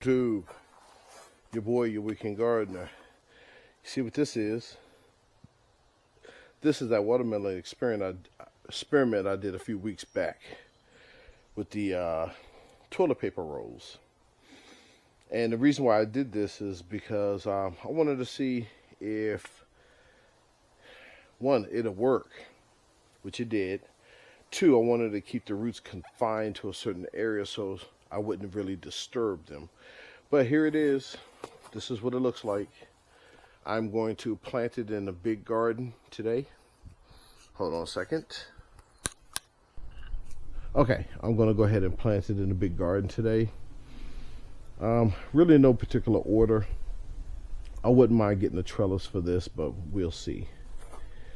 YouTube, your boy, your weekend gardener. See what this is? This is that watermelon experiment I did a few weeks back with the toilet paper rolls. And the reason why I did this is because I wanted to see if, one, it'll work, which it did. Two, I wanted to keep the roots confined to a certain area so I wouldn't really disturb them. But here it is. This is what it looks like. I'm going to plant it in a big garden today. Hold on a second. Okay, I'm going to go ahead and plant it in a big garden today. Really no particular order. I wouldn't mind getting a trellis for this, but we'll see.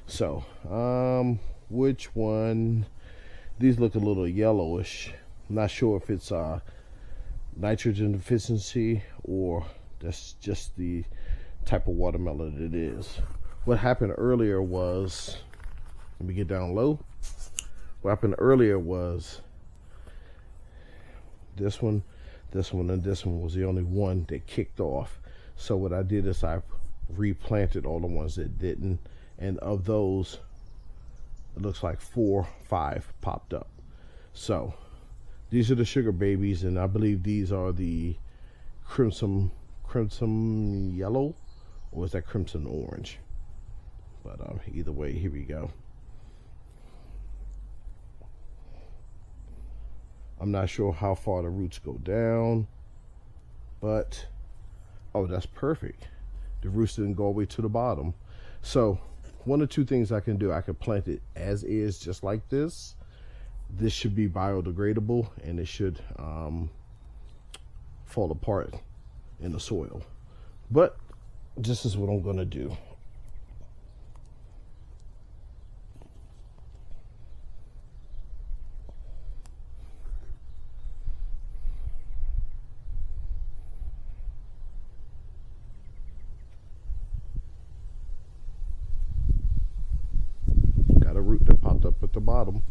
So, which one? These look a little yellowish. I'm not sure if it's nitrogen deficiency or that's just the type of watermelon it is. What happened earlier was, let me get down low. What happened earlier was this one, and this one was the only one that kicked off. So what I did is I replanted all the ones that didn't, and of those, it looks like 4, 5 popped up. So these are the sugar babies, and I believe these are the crimson yellow, or is that crimson orange? But either way, here we go. I'm not sure how far the roots go down, but oh, that's perfect. The roots didn't go all the way to the bottom. So one of two things I can do. I can plant it as is, just like this. This should be biodegradable, and it should fall apart in the soil. But this is what I'm going to do. Got a root that popped up at the bottom.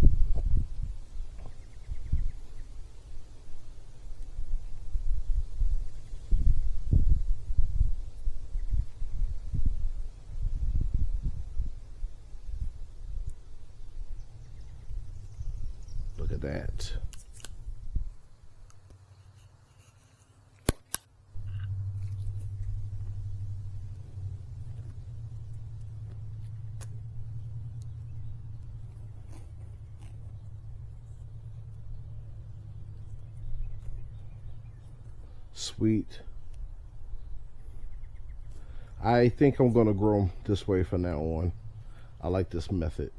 Look at that. Sweet. I think I'm going to grow them this way from now on. I like this method.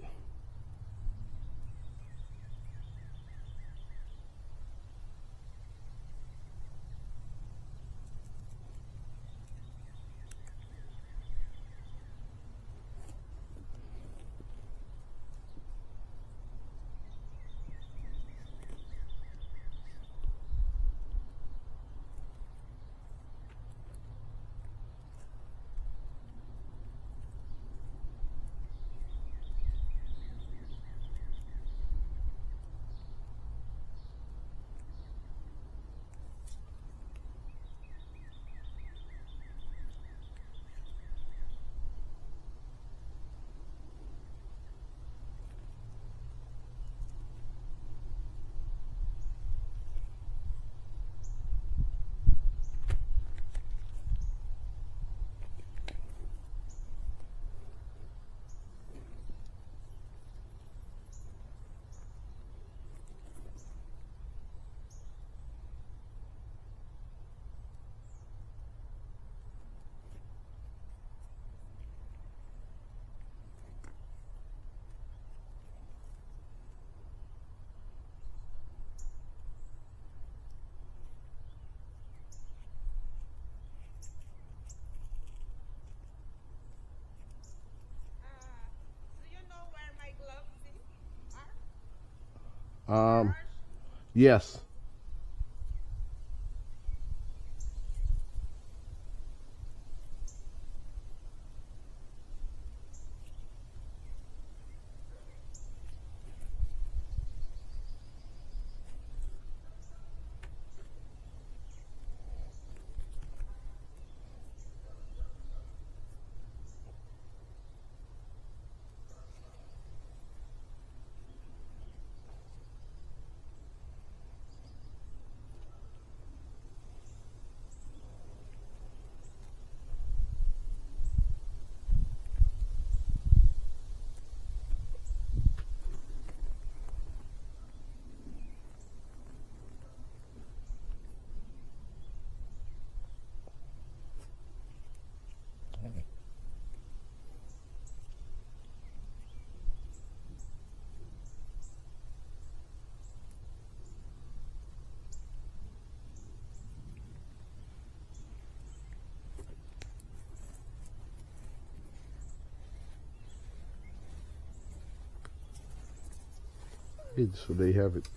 Um, yes. Okay, so there you have it.